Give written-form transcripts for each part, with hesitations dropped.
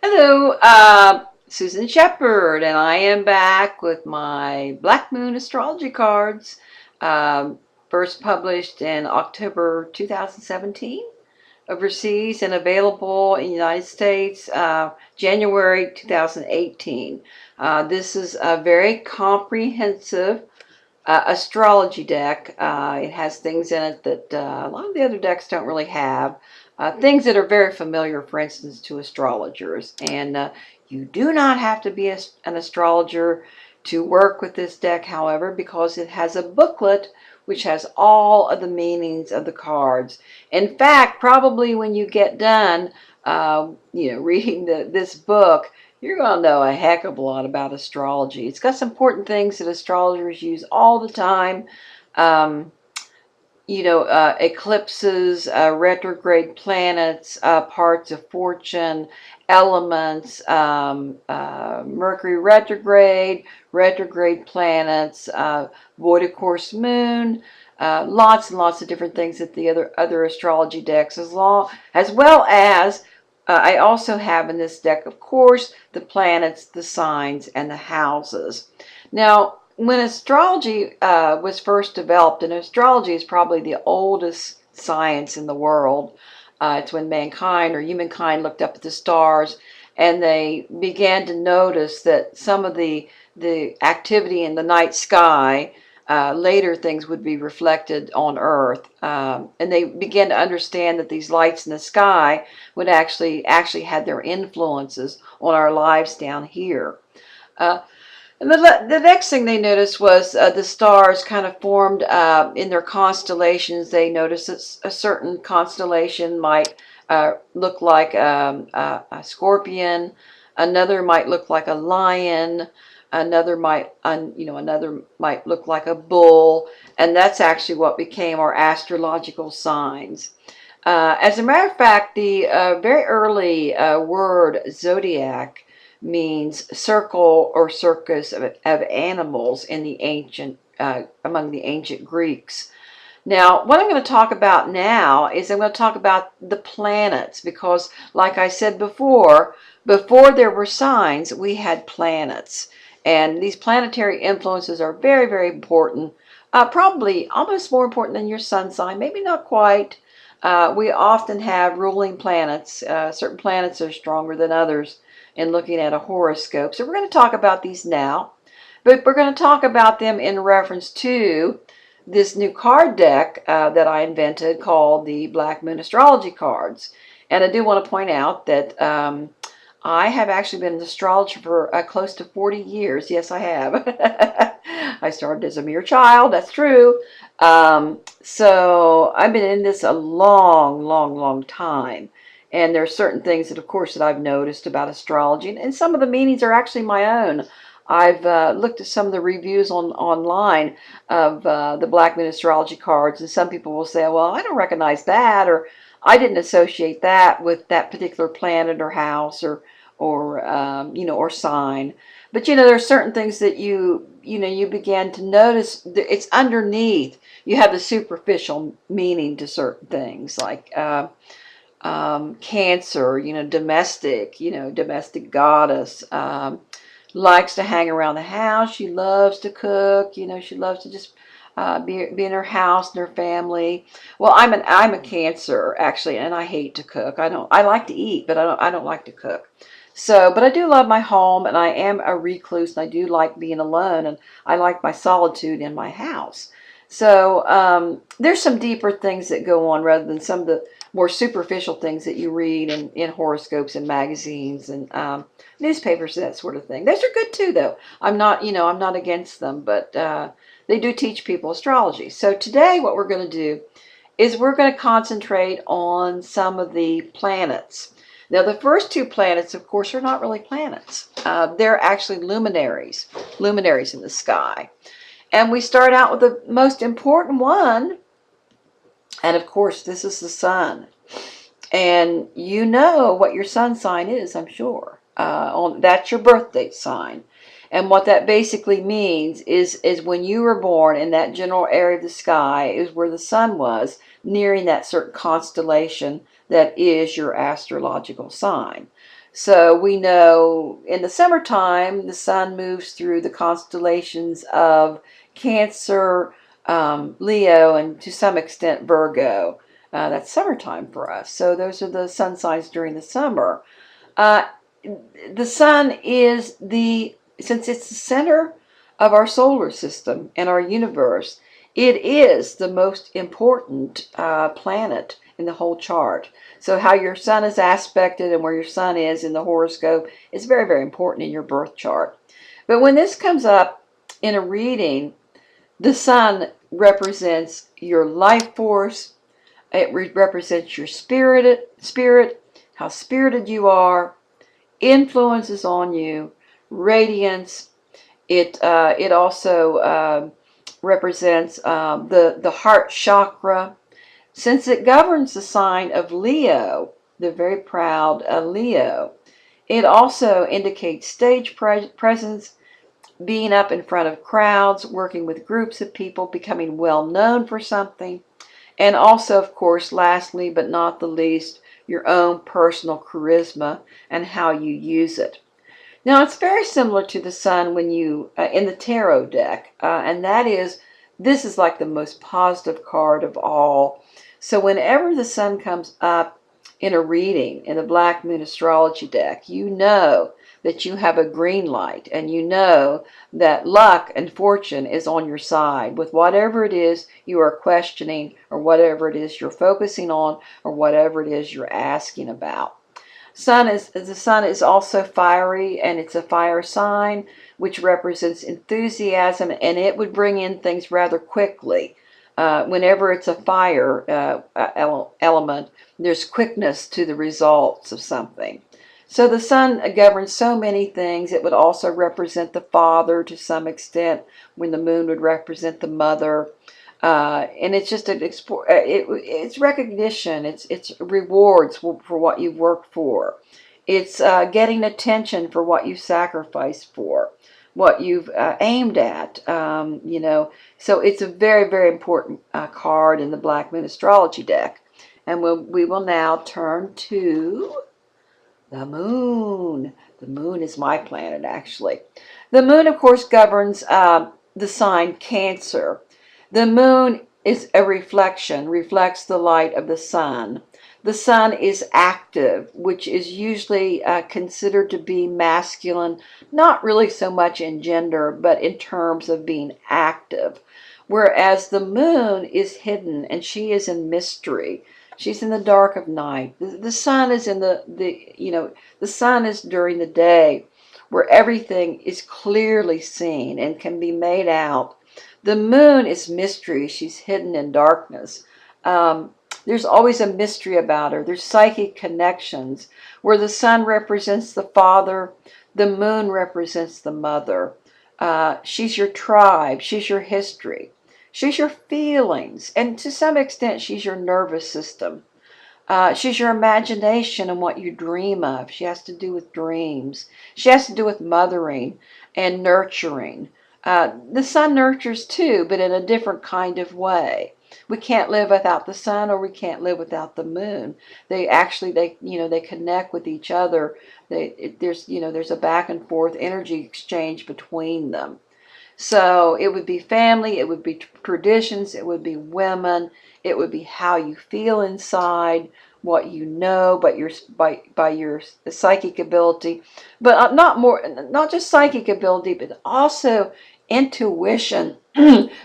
Hello, Susan Shepherd, and I am back with my Black Moon Astrology cards, um, first published in October 2017 overseas and available in the United States January 2018. This is a very comprehensive astrology deck. It has things in it that a lot of the other decks don't really have. Things that are very familiar, for instance, to astrologers. And you do not have to be an astrologer to work with this deck, however, because it has a booklet which has all of the meanings of the cards. In fact, probably when you get done, reading this book, you're going to know a heck of a lot about astrology. It's got some important things that astrologers use all the time. Um, eclipses, retrograde planets, parts of fortune, elements, Mercury retrograde, retrograde planets, void of course moon, lots and lots of different things that the other astrology decks, as well as I also have in this deck, of course, the planets, the signs, and the houses. Now, when astrology was first developed, and astrology is probably the oldest science in the world, it's when mankind or humankind looked up at the stars and they began to notice that some of the activity in the night sky, later things would be reflected on Earth, and they began to understand that these lights in the sky would actually had their influences on our lives down here. Uh, and the next thing they noticed was the stars kind of formed in their constellations. They noticed that a certain constellation might look like a scorpion, another might look like a lion, another might look like a bull, and that's actually what became our astrological signs. As a matter of fact, the very early word zodiac means circle or circus of animals in the ancient among the ancient Greeks. Now, what I'm going to talk about now is I'm going to talk about the planets because, like I said before there were signs, we had planets. And these planetary influences are very, very important. Probably almost more important than your sun sign, maybe not quite. We often have ruling planets. Certain planets are stronger than others in looking at a horoscope. So we're going to talk about these now, but we're going to talk about them in reference to this new card deck that I invented called the Black Moon Astrology cards. And I do want to point out that I have actually been an astrologer for close to 40 years. Yes, I have. I started as a mere child, that's true. So I've been in this a long, long, long time. And there are certain things that, of course, that I've noticed about astrology. And some of the meanings are actually my own. I've looked at some of the reviews online of the Black Moon Astrology cards. And some people will say, well, I don't recognize that. Or I didn't associate that with that particular planet or house or sign. But there are certain things that you begin to notice. It's underneath. You have the superficial meaning to certain things, like Cancer. Domestic goddess. Likes to hang around the house. She loves to cook. She loves to just be in her house and her family. Well, I'm a Cancer actually, and I hate to cook. I like to eat, but I don't like to cook. So, but I do love my home, and I am a recluse, and I do like being alone, and I like my solitude in my house. So there's some deeper things that go on rather than some of the more superficial things that you read in horoscopes and magazines and newspapers, that sort of thing. Those are good too, though. I'm not against them, but they do teach people astrology. So today what we're going to do is we're going to concentrate on some of the planets. Now, the first two planets, of course, are not really planets. They're actually luminaries in the sky. And we start out with the most important one, and of course, this is the sun. And you know what your sun sign is, I'm sure. That's your birth date sign. And what that basically means is when you were born in that general area of the sky is where the sun was, nearing that certain constellation that is your astrological sign. So we know in the summertime, the sun moves through the constellations of Cancer, Leo, and to some extent Virgo. That's summertime for us. So those are the sun signs during the summer. Uh, the sun is since it's the center of our solar system and our universe, it is the most important planet in the whole chart. So how your sun is aspected and where your sun is in the horoscope is very, very important in your birth chart. But when this comes up in a reading, the sun represents your life force. It represents your spirit, how spirited you are, influences on you, radiance. It also represents the heart chakra. Since it governs the sign of Leo, the very proud Leo, it also indicates stage presence, being up in front of crowds, working with groups of people, becoming well known for something, and also, of course, lastly but not the least, your own personal charisma and how you use it. Now, it's very similar to the sun when you, in the tarot deck, and that is, this is like the most positive card of all. So whenever the sun comes up in a reading in the Black Moon Astrology Deck, you know that you have a green light, and you know that luck and fortune is on your side with whatever it is you are questioning, or whatever it is you're focusing on, or whatever it is you're asking about. The sun is also fiery, and it's a fire sign, which represents enthusiasm, and it would bring in things rather quickly. Whenever it's a fire element, there's quickness to the results of something. So the sun governs so many things. It would also represent the father to some extent, when the moon would represent the mother. And it's just it's recognition. It's rewards for what you've worked for. It's getting attention for what you sacrificed for, what you've aimed at. So it's a very, very important card in the Black Moon Astrology Deck. And we will now turn to the moon. The moon is my planet, actually. The moon, of course, governs the sign Cancer. The moon is a reflection, reflects the light of the sun. The sun is active, which is usually considered to be masculine, not really so much in gender, but in terms of being active. Whereas the moon is hidden, and she is in mystery. She's in the dark of night. The sun is in the sun is during the day, where everything is clearly seen and can be made out. The moon is mystery. She's hidden in darkness. There's always a mystery about her. There's psychic connections where the sun represents the father, the moon represents the mother. She's your tribe. She's your history. She's your feelings. And to some extent, she's your nervous system. She's your imagination and what you dream of. She has to do with dreams. She has to do with mothering and nurturing. The sun nurtures too, but in a different kind of way. We can't live without the sun, or we can't live without the moon. They connect with each other. There's a back and forth energy exchange between them. So it would be family, it would be traditions, it would be women, it would be how you feel inside, what you know, but by your psychic ability, but not just psychic ability, but also intuition,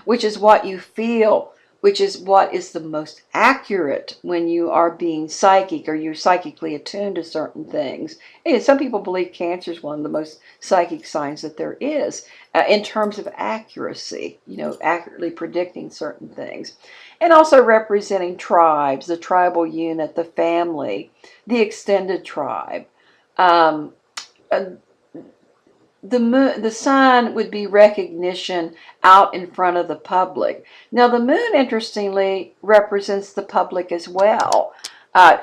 which is what you feel, which is what is the most accurate when you are being psychic, or you're psychically attuned to certain things. And some people believe Cancer is one of the most psychic signs that there is, in terms of accuracy, accurately predicting certain things. And also representing tribes, the tribal unit, the family, the extended tribe. Um, the sun would be recognition out in front of the public. Now, the moon, interestingly, represents the public as well.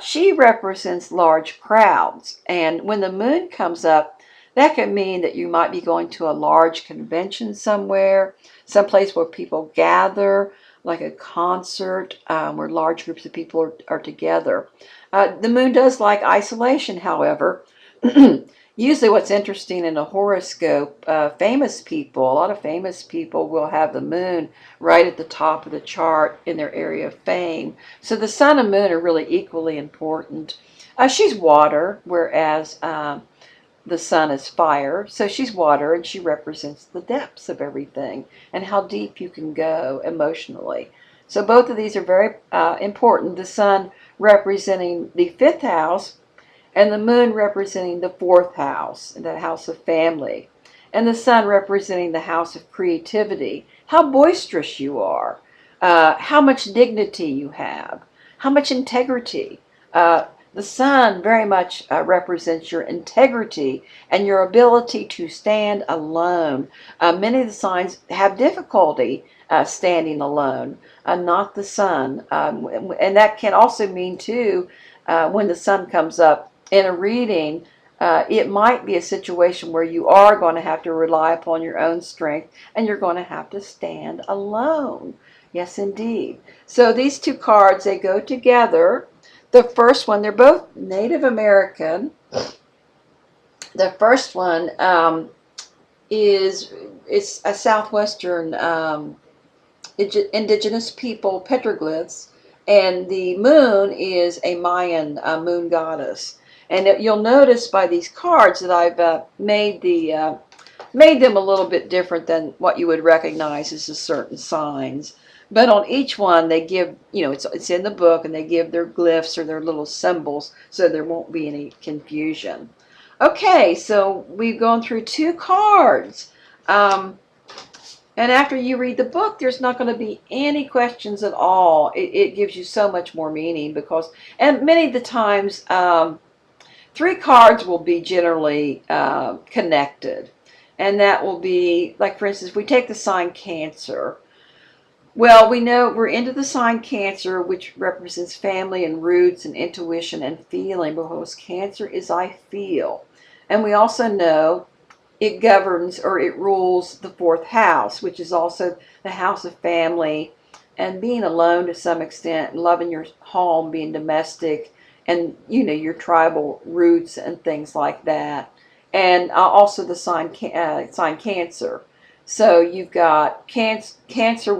She represents large crowds. And when the moon comes up, that could mean that you might be going to a large convention somewhere, someplace where people gather, like a concert, where large groups of people are together. The moon does like isolation, however. Usually what's interesting in a horoscope, famous people, a lot of famous people will have the moon right at the top of the chart in their area of fame. So the sun and moon are really equally important. She's water, whereas the sun is fire. So she's water, and she represents the depths of everything and how deep you can go emotionally. So both of these are very important. The sun representing the fifth house, and the moon representing the fourth house, the house of family, and the sun representing the house of creativity, how boisterous you are, how much dignity you have, how much integrity. The sun very much represents your integrity and your ability to stand alone. Many of the signs have difficulty standing alone, not the sun. And that can also mean, too, when the sun comes up in a reading, it might be a situation where you are going to have to rely upon your own strength and you're going to have to stand alone. Yes, indeed. So these two cards, they go together. The first one, they're both Native American. The first one it's a southwestern indigenous people petroglyphs, and the moon is a Mayan moon goddess. And you'll notice by these cards that I've made them a little bit different than what you would recognize as the certain signs. But on each one, they give, it's in the book, and they give their glyphs or their little symbols so there won't be any confusion. Okay, so we've gone through two cards. And after you read the book, there's not going to be any questions at all. It gives you so much more meaning and many of the times, three cards will be generally connected. And that will be, like for instance, if we take the sign Cancer. Well, we know we're into the sign Cancer, which represents family and roots and intuition and feeling, because Cancer is I feel. And we also know it governs, or it rules, the fourth house, which is also the house of family and being alone to some extent, loving your home, being domestic, and your tribal roots and things like that. And also the sign Cancer. So you've got Cancer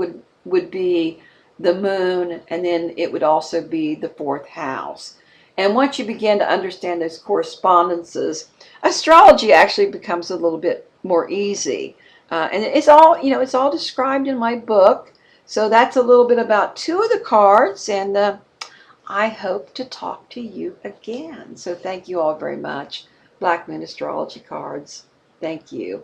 would be the moon, and then it would also be the fourth house. And once you begin to understand those correspondences, astrology actually becomes a little bit more easy. And it's all described in my book. So that's a little bit about two of the cards, and I hope to talk to you again. So thank you all very much. Black Moon Astrology cards. Thank you.